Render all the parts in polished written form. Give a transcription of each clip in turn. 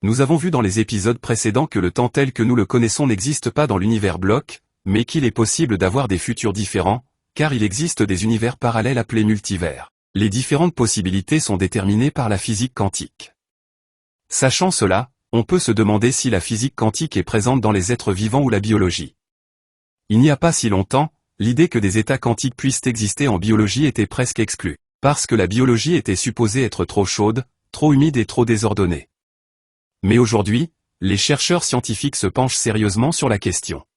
Nous avons vu dans les épisodes précédents que le temps tel que nous le connaissons n'existe pas dans l'univers bloc, mais qu'il est possible d'avoir des futurs différents, car il existe des univers parallèles appelés multivers. Les différentes possibilités sont déterminées par la physique quantique. Sachant cela, on peut se demander si la physique quantique est présente dans les êtres vivants ou la biologie. Il n'y a pas si longtemps, l'idée que des états quantiques puissent exister en biologie était presque exclue, parce que la biologie était supposée être trop chaude, trop humide et trop désordonnée. Mais aujourd'hui, les chercheurs scientifiques se penchent sérieusement sur la question.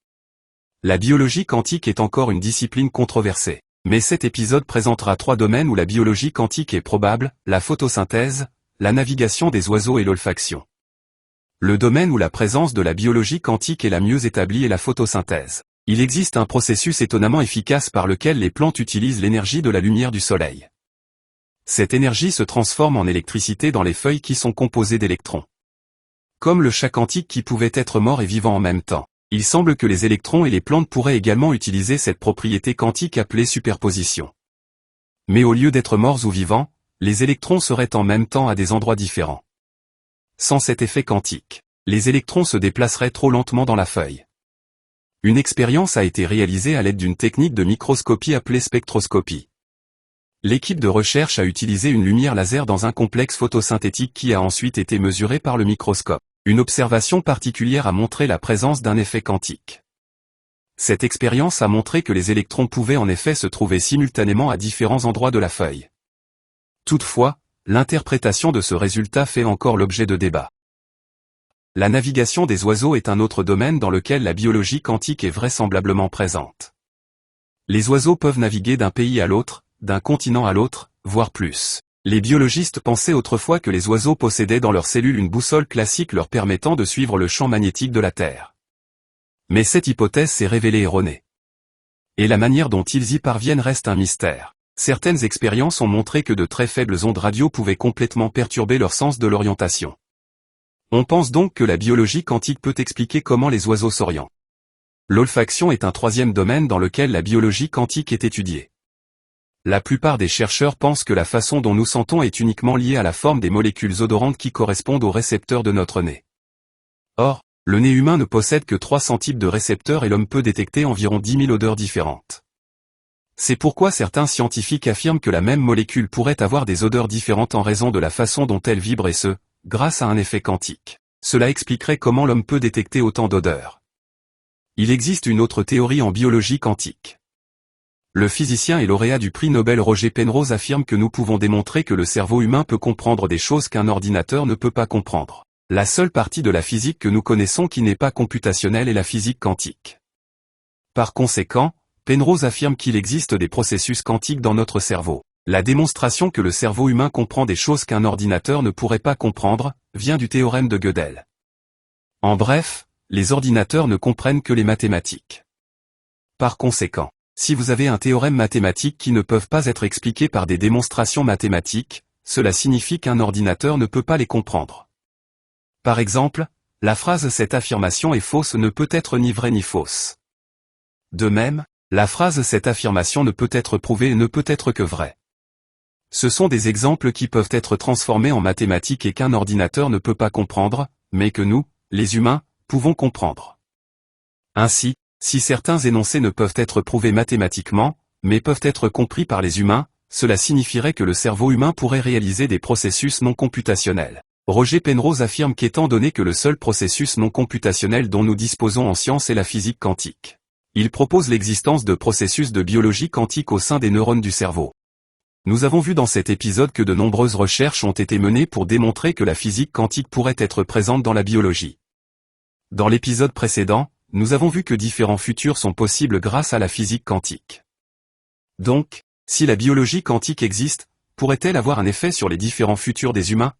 La biologie quantique est encore une discipline controversée, mais cet épisode présentera 3 domaines où la biologie quantique est probable: la photosynthèse, la navigation des oiseaux et l'olfaction. Le domaine où la présence de la biologie quantique est la mieux établie est la photosynthèse. Il existe un processus étonnamment efficace par lequel les plantes utilisent l'énergie de la lumière du soleil. Cette énergie se transforme en électricité dans les feuilles qui sont composées d'électrons. Comme le chat quantique qui pouvait être mort et vivant en même temps, il semble que les électrons et les plantes pourraient également utiliser cette propriété quantique appelée superposition. Mais au lieu d'être morts ou vivants, les électrons seraient en même temps à des endroits différents. Sans cet effet quantique, les électrons se déplaceraient trop lentement dans la feuille. Une expérience a été réalisée à l'aide d'une technique de microscopie appelée spectroscopie. L'équipe de recherche a utilisé une lumière laser dans un complexe photosynthétique qui a ensuite été mesuré par le microscope. Une observation particulière a montré la présence d'un effet quantique. Cette expérience a montré que les électrons pouvaient en effet se trouver simultanément à différents endroits de la feuille. Toutefois, l'interprétation de ce résultat fait encore l'objet de débats. La navigation des oiseaux est un autre domaine dans lequel la biologie quantique est vraisemblablement présente. Les oiseaux peuvent naviguer d'un pays à l'autre, d'un continent à l'autre, voire plus. Les biologistes pensaient autrefois que les oiseaux possédaient dans leurs cellules une boussole classique leur permettant de suivre le champ magnétique de la Terre. Mais cette hypothèse s'est révélée erronée. Et la manière dont ils y parviennent reste un mystère. Certaines expériences ont montré que de très faibles ondes radio pouvaient complètement perturber leur sens de l'orientation. On pense donc que la biologie quantique peut expliquer comment les oiseaux s'orientent. L'olfaction est un troisième domaine dans lequel la biologie quantique est étudiée. La plupart des chercheurs pensent que la façon dont nous sentons est uniquement liée à la forme des molécules odorantes qui correspondent aux récepteurs de notre nez. Or, le nez humain ne possède que 300 types de récepteurs et l'homme peut détecter environ 10 000 odeurs différentes. C'est pourquoi certains scientifiques affirment que la même molécule pourrait avoir des odeurs différentes en raison de la façon dont elle vibre et ce, grâce à un effet quantique. Cela expliquerait comment l'homme peut détecter autant d'odeurs. Il existe une autre théorie en biologie quantique. Le physicien et lauréat du prix Nobel Roger Penrose affirme que nous pouvons démontrer que le cerveau humain peut comprendre des choses qu'un ordinateur ne peut pas comprendre. La seule partie de la physique que nous connaissons qui n'est pas computationnelle est la physique quantique. Par conséquent, Penrose affirme qu'il existe des processus quantiques dans notre cerveau. La démonstration que le cerveau humain comprend des choses qu'un ordinateur ne pourrait pas comprendre, vient du théorème de Gödel. En bref, les ordinateurs ne comprennent que les mathématiques. Par conséquent, si vous avez un théorème mathématique qui ne peut pas être expliqué par des démonstrations mathématiques, cela signifie qu'un ordinateur ne peut pas les comprendre. Par exemple, la phrase « cette affirmation est fausse » ne peut être ni vraie ni fausse. De même, la phrase « cette affirmation ne peut être prouvée » ne peut être que vraie. Ce sont des exemples qui peuvent être transformés en mathématiques et qu'un ordinateur ne peut pas comprendre, mais que nous, les humains, pouvons comprendre. Ainsi, si certains énoncés ne peuvent être prouvés mathématiquement, mais peuvent être compris par les humains, cela signifierait que le cerveau humain pourrait réaliser des processus non computationnels. Roger Penrose affirme qu'étant donné que le seul processus non computationnel dont nous disposons en science est la physique quantique, il propose l'existence de processus de biologie quantique au sein des neurones du cerveau. Nous avons vu dans cet épisode que de nombreuses recherches ont été menées pour démontrer que la physique quantique pourrait être présente dans la biologie. Dans l'épisode précédent, nous avons vu que différents futurs sont possibles grâce à la physique quantique. Donc, si la biologie quantique existe, pourrait-elle avoir un effet sur les différents futurs des humains?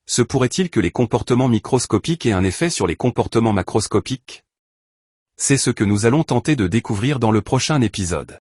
Se pourrait-il que les comportements microscopiques aient un effet sur les comportements macroscopiques? C'est ce que nous allons tenter de découvrir dans le prochain épisode.